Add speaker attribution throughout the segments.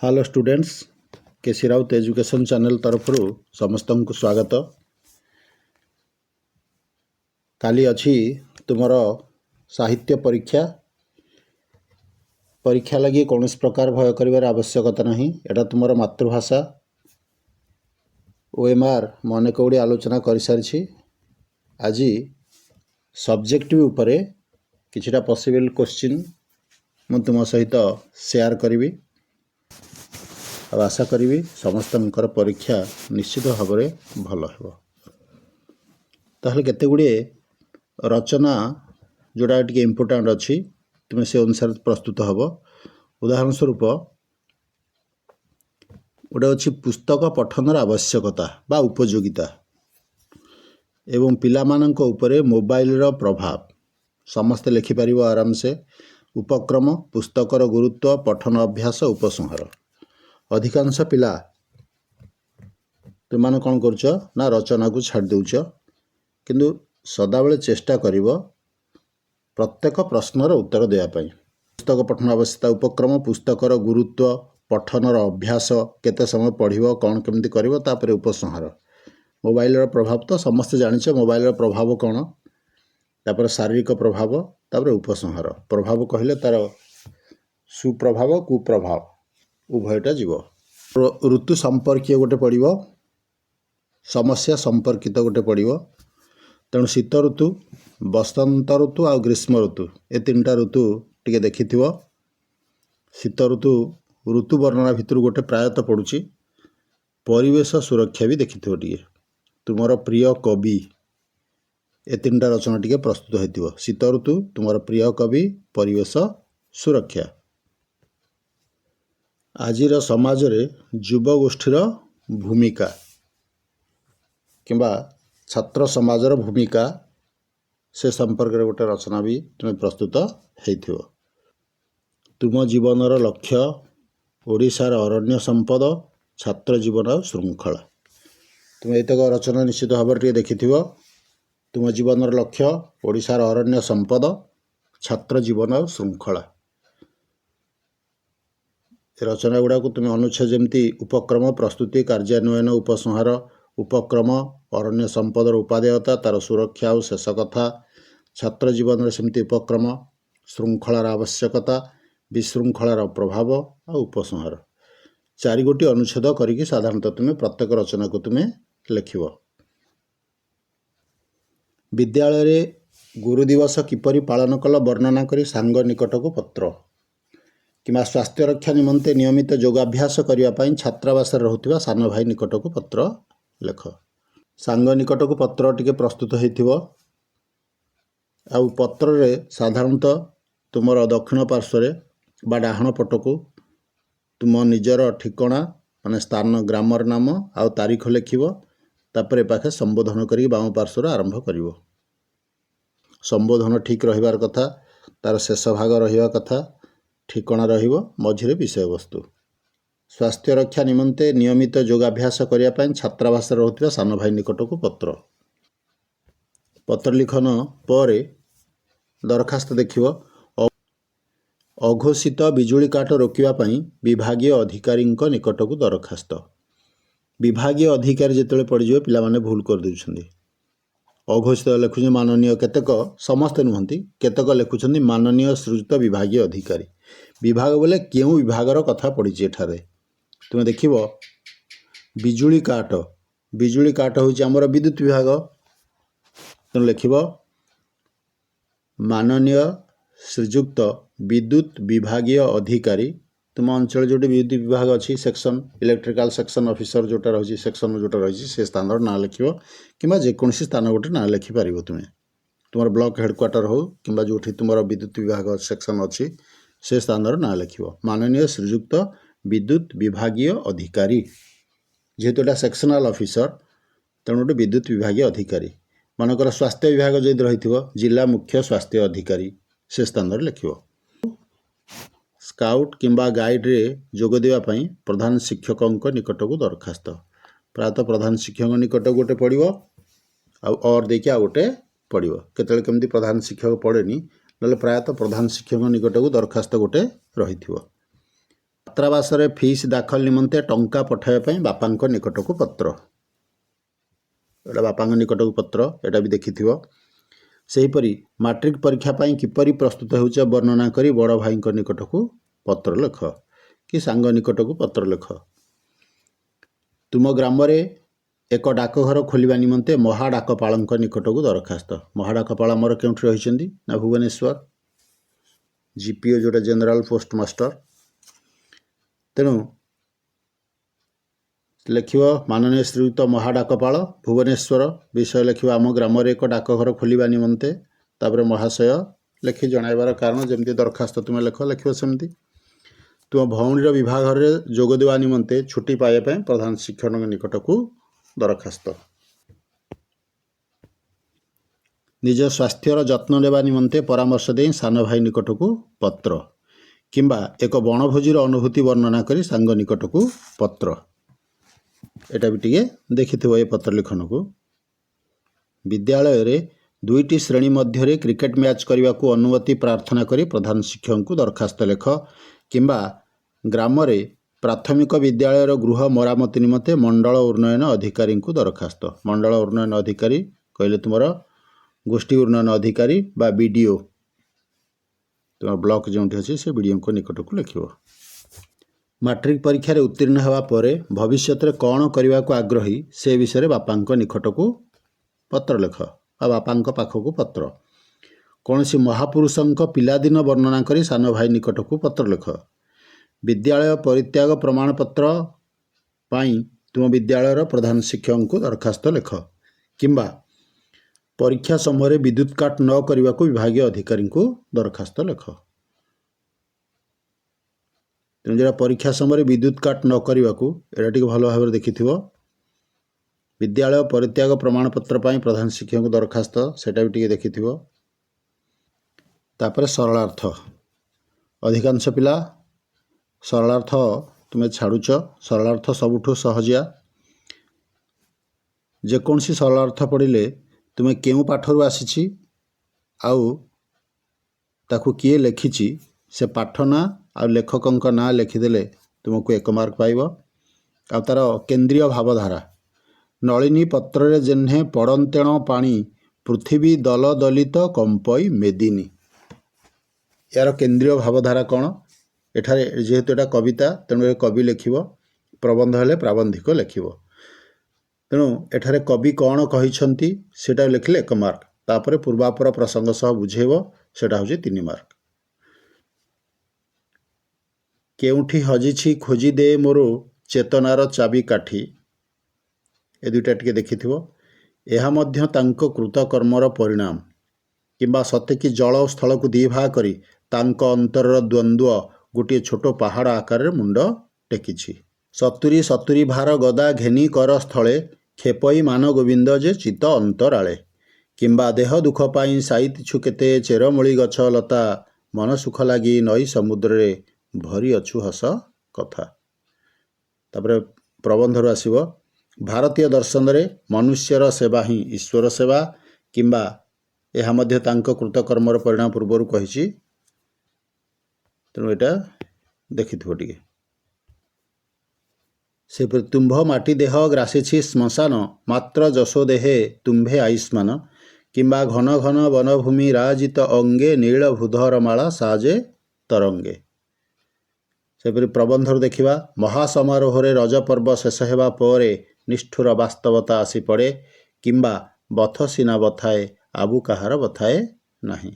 Speaker 1: Hello students, केसी Raut education channel तरफ समस्त को स्वागत। काली अच्छी तुमर साहित्य परीक्षा परीक्षा लगी कौन प्रकार भय कर आवश्यकता नहीं। एटा तुमर मातृभाषा ओएमआर मन कौड़ी आलोचना कर सारी। आज सब्जेक्टिव उपरे किछिटा पॉसिबल क्वेश्चन मु तुम सहित शेयर करी। आशा करी समस्त परीक्षा निश्चित भाव में भल हो। ताहले केते गुड़े रचना जोड़ा टी इम्पोर्टाट अच्छी तुम्हें से अनुसार प्रस्तुत हम। उदाहरण स्वरूप गोटे अच्छी पुस्तक पठनर आवश्यकता बा उपयोगिता एवं पिलामानंक उपरे मोबाइल रो प्रभाव समस्ते लिखिपार आराम से। उपक्रम पुस्तकर गुरुत्व पठन अभ्यास उपसंहार। अधिकांश पिला तुम कौन करुच ना रचना को छाड़ देउच, किंतु सदाबले चेष्टा करिवो प्रत्येक प्रश्नर उत्तर देवाई। पुस्तक पठन आवश्यकता उपक्रम पुस्तकर गुरुत्व पठनर अभ्यास केते समय पढ़िबो कौन केमती करिवो तापरे उपसंहार। मोबाइल प्रभाव तो समस्ते जानिछ। मोबाइल प्रभाव कौन तापर शारीरिक प्रभाव तापर उपसंहार। प्रभाव कहले तार सुप्रभाव कुप्रभाव उभयटा जीव। ऋतु संपर्कीय गोटे पड़ो, समस्या संपर्कित गोटे पड़ो। तेणु शीत ऋतु बसंत ऋतु आ ग्रीष्म ऋतु ए तीनटा ऋतु टिके देखि। शीत ऋतु ऋतु वर्णना भितर गोटे प्रायतः पड़ुची। परिवेश सुरक्षा भी देखि टे। तुमर प्रिय कवि ए तीनटा रचना टिके प्रस्तुत होइतिबो। शीत ऋतु तुमर प्रिय कवि, परिवेश सुरक्षा। आजिर समाज रे युवगोष्ठीर भूमिका किंबा छात्र समाजर भूमिका से संपर्क रे गोटे रचना भी तुम्हें प्रस्तुत होइथिबो। तुम जीवनर लक्ष्य ओडिशार अरण्य संपद छात्र जीवन श्रृंखला। तुम एतक रचना निश्चित भाव में देखिथिबो। तुम जीवनर लक्ष्य ओडिशार अरण्य संपद छात्र जीवन श्रृंखला। रचना गुड़ा को तुम अनुच्छेद जमती उपक्रम प्रस्तुति कार्यान्वयन उपसंहार। उपक्रम अरण्य संपदर उपादेयता तार सुरक्षा और शेष कथा। छात्र जीवन में सेमती उपक्रम श्रृंखलार आवश्यकता विशृंखलार प्रभाव और उपसंहार। 4 गोटी अनुच्छेद करिकी साधारणतः तुम्हें प्रत्येक रचना को तुम्हें लिखिब। विद्यालय रे गुरु दिवस किपरि पालन कल वर्णना करी सांग निकट को पत्र। किंवा स्वास्थ्य रक्षा निमंते नियमित योगाभ्यास करने छात्रावास रहुथिबा सान भाई निकट को पत्र लेख। सांग निकट को पत्र टिके प्रस्तुत होइथिबो। आउ पत्र रे साधारणतः तुमर दक्षिण पार्श्व बा डाहाण पट को तुम निजर ठिकाना माने स्थान ग्रामर नाम आउ तारीख लिखिबो। तापरे पाखे संबोधन करी बाम पार्श्व आरंभ करिवो। संबोधन ठीक रहिबार कथा, तार शेष भाग रहिबा कथा, ठिकाना रहिबो, मझिरे विषय वस्तु। स्वास्थ्य रक्षा निमंते नियमित योगाभ्यास करने छात्रावास रहुथिबा सान भाई निकट को पत्र। पत्र लिखन पर दरखास्त देखिबो। अघोषित बिजुली काट रोकिबा पई विभागीय अधिकारी निकट को दरखास्त। विभागीय अधिकारी जिते पड़े पिला माने भूल कर देउछन्दी। अघोषित लिखुछ माननीय केतक समस्ते नुहंती केतक लिखुछ माननीय श्रीयुत विभागीय अधिकारी। विभाग बोले क्यों विभागर कथा पड़ी एठारे तुम देखिब। बिजुली काट हूँ आमर विद्युत विभाग। तुम लिखिब माननीय श्रीयुक्त विद्युत विभागीय अधिकारी। तुम अंचल जो विद्युत विभाग अच्छी सेक्शन इलेक्ट्रिकल सेक्शन ऑफिसर जोटा रही सेक्शन जोटा रही से स्थान ना लिख कि जेकोसी स्थान गोटे ना लिखिपार। तुम ब्लॉक हेडक्वार्टर हो कि जो तुम विद्युत विभाग सेक्शन अच्छी से स्थान ना लिख माननीय श्रीयुक्त विद्युत विभागीय अधिकारी। जेहेतु एटा सेक्शनल ऑफिसर तेणु गोटे विद्युत विभागीय अधिकारी। मानकर स्वास्थ्य विभाग जदि रही जिला मुख्य स्वास्थ्य अधिकारी से स्थान लिख। स्काउट किंबा गाइड रे जोग देवाई प्रधान शिक्षक निकट को दरखास्त। प्रायतः प्रधान शिक्षक निकट गोटे पड़ो और देखिए आउ गोटे पड़ो। केतले केमती प्रधान शिक्षक पड़ेनी ना प्रायतः प्रधान शिक्षक निकट को दरखास्त गोटे रही। ଛାତ୍ରାବାସରେ ଫିସ୍ ଦାଖଲ ନିମନ୍ତେ ଟଙ୍କା ପଠାଇବା ପାଇଁ ବାପାଙ୍କ ନିକଟକୁ ପତ୍ର। ଏଇଟା ବାପାଙ୍କ ନିକଟକୁ ପତ୍ର, ଏଇଟା ବି ଦେଖିଥିବ। ସେହିପରି ମାଟ୍ରିକ ପରୀକ୍ଷା ପାଇଁ କିପରି ପ୍ରସ୍ତୁତ ହେଉଛ ବର୍ଣ୍ଣନା କରି ବଡ଼ ଭାଇଙ୍କ ନିକଟକୁ ପତ୍ର ଲେଖ କି ସାଙ୍ଗ ନିକଟକୁ ପତ୍ର ଲେଖ। ତୁମ ଗ୍ରାମରେ ଏକ ଡାକଘର ଖୋଲିବା ନିମନ୍ତେ ମହାଡାକପାଳଙ୍କ ନିକଟକୁ ଦରଖାସ୍ତ। ମହାଡାକପାଳ ଆମର କେଉଁଠି ରହିଛନ୍ତି ନା ଭୁବନେଶ୍ୱର, ଜିପିଓ ଯେଉଁଟା ଜେନେରାଲ ପୋଷ୍ଟ ମାଷ୍ଟର। ତେଣୁ ଲେଖିବ ମାନନୀୟ ଶ୍ରୀଯୁକ୍ତ ମହାଡାକପାଳ ଭୁବନେଶ୍ୱର ବିଷୟ ଲେଖିବ ଆମ ଗ୍ରାମରେ ଏକ ଡାକଘର ଖୋଲିବା ନିମନ୍ତେ, ତାପରେ ମହାଶୟ ଲେଖି ଜଣାଇବାର କାରଣ, ଯେମିତି ଦରଖାସ୍ତ ତୁମେ ଲେଖିବ ସେମିତି। ତୁମ ଭଉଣୀର ବିବାହରେ ଯୋଗ ଦେବା ନିମନ୍ତେ ଛୁଟି ପାଇବା ପାଇଁ ପ୍ରଧାନ ଶିକ୍ଷକଙ୍କ ନିକଟକୁ ଦରଖାସ୍ତ। ନିଜ ସ୍ୱାସ୍ଥ୍ୟର ଯତ୍ନ ନେବା ନିମନ୍ତେ ପରାମର୍ଶ ଦେଇ ସାନ ଭାଇ ନିକଟକୁ ପତ୍ର, କିମ୍ବା ଏକ ବଣଭୋଜିର ଅନୁଭୂତି ବର୍ଣ୍ଣନା କରି ସାଙ୍ଗ ନିକଟକୁ ପତ୍ର। ଏଟା ବି ଟିକେ ଦେଖିଥିବ ଏ ପତ୍ର ଲିଖନକୁ। ବିଦ୍ୟାଳୟରେ 2ଟି ଶ୍ରେଣୀ ମଧ୍ୟରେ କ୍ରିକେଟ ମ୍ୟାଚ୍ କରିବାକୁ ଅନୁମତି ପ୍ରାର୍ଥନା କରି ପ୍ରଧାନ ଶିକ୍ଷକଙ୍କୁ ଦରଖାସ୍ତ ଲେଖ, କିମ୍ବା ଗ୍ରାମରେ ପ୍ରାଥମିକ ବିଦ୍ୟାଳୟର ଗୃହ ମରାମତି ନିମନ୍ତେ ମଣ୍ଡଳ ଉନ୍ନୟନ ଅଧିକାରୀଙ୍କୁ ଦରଖାସ୍ତ। ମଣ୍ଡଳ ଉନ୍ନୟନ ଅଧିକାରୀ କହିଲେ ତୁମର ଗୋଷ୍ଠୀ ଉନ୍ନୟନ ଅଧିକାରୀ ବା ବିଡ଼ିଓ, ତୁମ ବ୍ଲକ ଯେଉଁଠି ଅଛି ସେ ବିଡ଼ିଓଙ୍କ ନିକଟକୁ ଲେଖିବ। ମାଟ୍ରିକ ପରୀକ୍ଷାରେ ଉତ୍ତୀର୍ଣ୍ଣ ହେବା ପରେ ଭବିଷ୍ୟତରେ କ'ଣ କରିବାକୁ ଆଗ୍ରହୀ ସେ ବିଷୟରେ ବାପାଙ୍କ ନିକଟକୁ ପତ୍ର ଲେଖ ବା ବାପାଙ୍କ ପାଖକୁ ପତ୍ର। କୌଣସି ମହାପୁରୁଷଙ୍କ ପିଲାଦିନ ବର୍ଣ୍ଣନା କରି ସାନ ଭାଇ ନିକଟକୁ ପତ୍ର ଲେଖ। ବିଦ୍ୟାଳୟ ପରିତ୍ୟାଗ ପ୍ରମାଣପତ୍ର ପାଇଁ ତୁମ ବିଦ୍ୟାଳୟର ପ୍ରଧାନ ଶିକ୍ଷକଙ୍କୁ ଦରଖାସ୍ତ ଲେଖ, କିମ୍ବା ପରୀକ୍ଷା ସମୟରେ ବିଦ୍ୟୁତ୍ କାଟ ନ କରିବାକୁ ବିଭାଗୀୟ ଅଧିକାରୀଙ୍କୁ ଦରଖାସ୍ତ ଲେଖ। ତେଣୁ ଯେଉଁଟା ପରୀକ୍ଷା ସମୟରେ ବିଦ୍ୟୁତ୍ କାଟ ନ କରିବାକୁ, ଏଇଟା ଟିକେ ଭଲ ଭାବରେ ଦେଖିଥିବ। ବିଦ୍ୟାଳୟ ପରିତ୍ୟାଗ ପ୍ରମାଣପତ୍ର ପାଇଁ ପ୍ରଧାନ ଶିକ୍ଷକଙ୍କୁ ଦରଖାସ୍ତ, ସେଇଟା ବି ଟିକେ ଦେଖିଥିବ। ତାପରେ ସରଳାର୍ଥ। ଅଧିକାଂଶ ପିଲା ସରଳାର୍ଥ ତୁମେ ଛାଡ଼ୁଛ। ସରଳାର୍ଥ ସବୁଠୁ ସହଜିଆ। ଯେକୌଣସି ସରଳାର୍ଥ ପଢ଼ିଲେ ତୁମେ କେଉଁ ପାଠରୁ ଆସିଛି ଆଉ ତାକୁ କିଏ ଲେଖିଛି ସେ ପାଠ ନାଁ ଆଉ ଲେଖକଙ୍କ ନାଁ ଲେଖିଦେଲେ ତୁମକୁ 1 ମାର୍କ ପାଇବ। ଆଉ ତା'ର କେନ୍ଦ୍ରୀୟ ଭାବଧାରା, ନଳିନୀ ପତ୍ରରେ ଯେହ୍ନେ ପଡ଼ନ୍ତେଣ ପାଣି ପୃଥିବୀ ଦଲ ଦଲିତ କମ୍ପଇ ମେଦିନୀ। ଏହାର କେନ୍ଦ୍ରୀୟ ଭାବଧାରା କ'ଣ? ଏଠାରେ ଯେହେତୁ ଏଟା କବିତା, ତେଣୁ ଏ କବି ଲେଖିବ। ପ୍ରବନ୍ଧ ହେଲେ ପ୍ରାବନ୍ଧିକ ଲେଖିବ। ତେଣୁ ଏଠାରେ କବି କ'ଣ କହିଛନ୍ତି ସେଇଟା ଲେଖିଲେ 1 ମାର୍କ। ତାପରେ ପୂର୍ବାପର ପ୍ରସଙ୍ଗ ସହ ବୁଝେଇବ, ସେଇଟା ହେଉଛି 3 ମାର୍କ। କେଉଁଠି ହଜିଛି ଖୋଜି ଦେ ମୋର ଚେତନାର ଚାବି କାଠି, ଏ ଦୁଇଟା ଟିକେ ଦେଖିଥିବ। ଏହା ମଧ୍ୟ ତାଙ୍କ କୃତକର୍ମର ପରିଣାମ, କିମ୍ବା ସତେକି ଜଳ ସ୍ଥଳକୁ 2 ଭାଗ କରି ତାଙ୍କ ଅନ୍ତରର ଦ୍ୱନ୍ଦ୍ୱ ଗୋଟିଏ ଛୋଟ ପାହାଡ଼ ଆକାରରେ ମୁଣ୍ଡ ଟେକିଛି। 70 ଭାର ଗଦା ଘେନି କର ସ୍ଥଳେ ଖେପଇ ମାନ ଗୋବିନ୍ଦ ଯେ ଚିତ ଅନ୍ତରାଳେ, କିମ୍ବା ଦେହ ଦୁଃଖ ପାଇଁ ସାଇତିଛୁ କେତେ ଚେରମୂଳି ଗଛ ଲତା ମନ ସୁଖ ଲାଗି ନଈ ସମୁଦ୍ରରେ ଭରି ଅଛୁ ହସ କଥା। ତାପରେ ପ୍ରବନ୍ଧରୁ ଆସିବ ଭାରତୀୟ ଦର୍ଶନରେ ମନୁଷ୍ୟର ସେବା ହିଁ ଈଶ୍ୱର ସେବା, କିମ୍ବା ଏହା ମଧ୍ୟ ତାଙ୍କ କୃତକର୍ମର ପରିଣାମ ପୂର୍ବରୁ କହିଛି। ତେଣୁ ଏଇଟା ଦେଖିଥିବ ଟିକେ। ସେପରି ତୁମ୍ଭ ମାଟି ଦେହ ଗ୍ରାସିଛି ଶ୍ମଶାନ ମାତ୍ର ଯଶୋ ଦେହେ ତୁମ୍ଭେ ଆୟୁଷ୍ମାନ, କିମ୍ବା ଘନ ଘନ ବନଭୂମି ରାଜିତ ଅଙ୍ଗେ ନୀଳ ଭୂଧର ମାଳା ସାଜେ ତରଙ୍ଗେ। ସେପରି ପ୍ରବନ୍ଧରୁ ଦେଖିବା ମହାସମାରୋହରେ ରଜ ପର୍ବ ଶେଷ ହେବା ପରେ ନିଷ୍ଠୁର ବାସ୍ତବତା ଆସି ପଡ଼େ, କିମ୍ବା ବଥ ସିନା ବଥାଏ ଆବୁ କାହାର ବଥାଏ ନାହିଁ।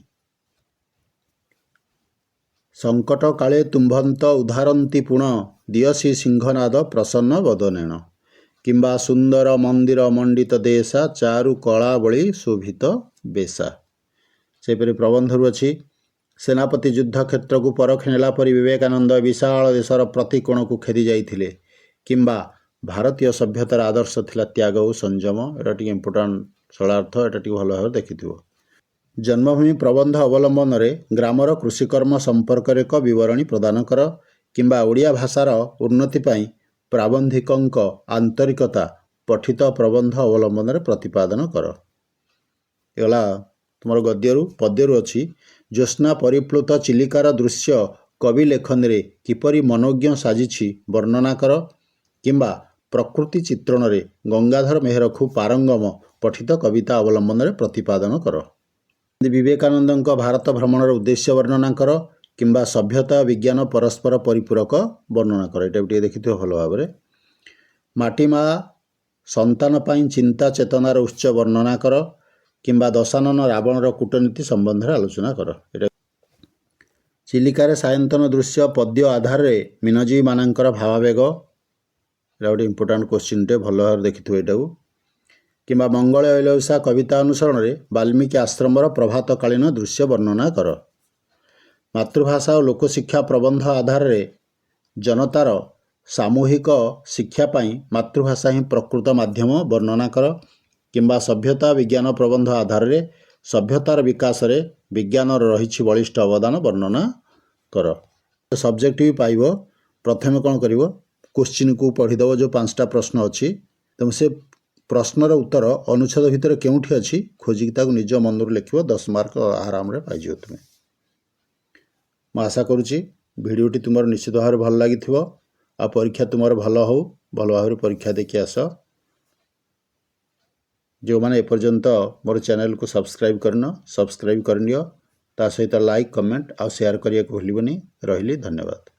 Speaker 1: ସଙ୍କଟ କାଳେ ତୁମ୍ଭନ୍ତ ଉଦ୍ଧାରନ୍ତି ପୁଣ ଦିଅସି ସିଂହନାଦ ପ୍ରସନ୍ନ ବଦନେଣ, କିମ୍ବା ସୁନ୍ଦର ମନ୍ଦିର ମଣ୍ଡିତ ଦେଶା ଚାରୁ କଳାବଳି ଶୋଭିତ ବେଶା। ସେପରି ପ୍ରବନ୍ଧରୁ ଅଛି ସେନାପତି ଯୁଦ୍ଧ କ୍ଷେତ୍ରକୁ ପରଖି ନେଲା ପରି ବିବେକାନନ୍ଦ ବିଶାଳ ଦେଶର ପ୍ରତି କୋଣକୁ ଖେଦି ଯାଇଥିଲେ, କିମ୍ବା ଭାରତୀୟ ସଭ୍ୟତାର ଆଦର୍ଶ ଥିଲା ତ୍ୟାଗ ଓ ସଂଯମ। ଏଇଟା ଟିକେ ଇମ୍ପୋର୍ଟାଣ୍ଟ ସରଳାର୍ଥ, ଏଇଟା ଟିକେ ଭଲ ଭାବରେ ଦେଖିଥିବ। ଜନ୍ମଭୂମି ପ୍ରବନ୍ଧ ଅବଲମ୍ବନରେ ଗ୍ରାମର କୃଷିକର୍ମ ସମ୍ପର୍କରେ ଏକ ବିବରଣୀ ପ୍ରଦାନ କର, କିମ୍ବା ଓଡ଼ିଆ ଭାଷାର ଉନ୍ନତି ପାଇଁ ପ୍ରାବନ୍ଧିକଙ୍କ ଆନ୍ତରିକତା ପଠିତ ପ୍ରବନ୍ଧ ଅବଲମ୍ବନରେ ପ୍ରତିପାଦନ କର। ଏଗଲା ତୁମର ଗଦ୍ୟରୁ। ପଦ୍ୟରୁ ଅଛି ଜ୍ୟୋତ୍ସ୍ନା ପରିପ୍ଲୁତ ଚିଲିକାର ଦୃଶ୍ୟ କବି ଲେଖନୀରେ କିପରି ମନୋଜ୍ଞ ସାଜିଛି ବର୍ଣ୍ଣନା କର। କିମ୍ବା ପ୍ରକୃତି ଚିତ୍ରଣରେ ଗଙ୍ଗାଧର ମେହେର ଖୁବ୍ ପାରଙ୍ଗମ ପଠିତ କବିତା ଅବଲମ୍ବନରେ ପ୍ରତିପାଦନ କର। ବିବେକାନନ୍ଦଙ୍କ ଭାରତ ଭ୍ରମଣର ଉଦ୍ଦେଶ୍ୟ ବର୍ଣ୍ଣନା କର। କିମ୍ବା ସଭ୍ୟତା ବିଜ୍ଞାନ ପରସ୍ପର ପରିପୂରକ ବର୍ଣ୍ଣନା କର। ଏଇଟା ଟିକେ ଦେଖିଥିବ ଭଲ ଭାବରେ। ମାଟିମା ସନ୍ତାନ ପାଇଁ ଚିନ୍ତା ଚେତନାର ଉତ୍ସ ବର୍ଣ୍ଣନା କର। କିମ୍ବା ଦଶାନନ ରାବଣର କୂଟନୀତି ସମ୍ବନ୍ଧରେ ଆଲୋଚନା କର। ଏଇଟା ଚିଲିକାରେ ସାୟନ୍ତନ ଦୃଶ୍ୟ ପଦ୍ୟ ଆଧାରରେ ମୀନଜୀବୀମାନଙ୍କର ଭାବାବେଗ। ଏଇଟା ଗୋଟେ ଇମ୍ପୋର୍ଟାଣ୍ଟ କ୍ୱେଶ୍ଚିନ୍ଟେ, ଭଲ ଭାବରେ ଦେଖିଥିବ ଏଇଟାକୁ। କିମ୍ବା ମଙ୍ଗଳେ ଐଳଉଷା କବିତା ଅନୁସରଣରେ ବାଲ୍ମୀକି ଆଶ୍ରମର ପ୍ରଭାତକାଳୀନ ଦୃଶ୍ୟ ବର୍ଣ୍ଣନା କର। ମାତୃଭାଷା ଓ ଲୋକଶିକ୍ଷା ପ୍ରବନ୍ଧ ଆଧାରରେ ଜନତାର ସାମୂହିକ ଶିକ୍ଷା ପାଇଁ ମାତୃଭାଷା ହିଁ ପ୍ରକୃତ ମାଧ୍ୟମ ବର୍ଣ୍ଣନା କର। କିମ୍ବା ସଭ୍ୟତା ବିଜ୍ଞାନ ପ୍ରବନ୍ଧ ଆଧାରରେ ସଭ୍ୟତାର ବିକାଶରେ ବିଜ୍ଞାନର ରହିଛି ବଳିଷ୍ଠ ଅବଦାନ ବର୍ଣ୍ଣନା କର। ସବଜେକ୍ଟିଭ ପାଇବ। ପ୍ରଥମେ କ'ଣ କରିବ, କୋଶ୍ଚିନ୍କୁ ପଢ଼ିଦେବ, ଯେଉଁ 5ଟା ପ୍ରଶ୍ନ ଅଛି। ତେଣୁ ସେ ପ୍ରଶ୍ନର ଉତ୍ତର ଅନୁଚ୍ଛେଦ ଭିତରେ କେଉଁଠି ଅଛି ଖୋଜିକି ତାକୁ ନିଜ ମନରୁ ଲେଖିବ। 10 ମାର୍କ ଆରାମରେ ପାଇଯିବ ତୁମେ। ମୁଁ ଆଶା କରୁଛି ଭିଡ଼ିଓଟି ତୁମର ନିଶ୍ଚିତ ଭାବରେ ଭଲ ଲାଗିଥିବ। ଆଉ ପରୀକ୍ଷା ତୁମର ଭଲ ହେଉ, ଭଲ ଭାବରେ ପରୀକ୍ଷା ଦେଖି ଆସ। ଯେଉଁମାନେ ଏପର୍ଯ୍ୟନ୍ତ ମୋର ଚ୍ୟାନେଲକୁ ସବସ୍କ୍ରାଇବ୍ କରିନ, ସବସ୍କ୍ରାଇବ୍ କରିନିଅ। ତା ସହିତ ଲାଇକ୍, କମେଣ୍ଟ ଆଉ ସେୟାର କରିବାକୁ ଭୁଲିବନି। ରହିଲି, ଧନ୍ୟବାଦ।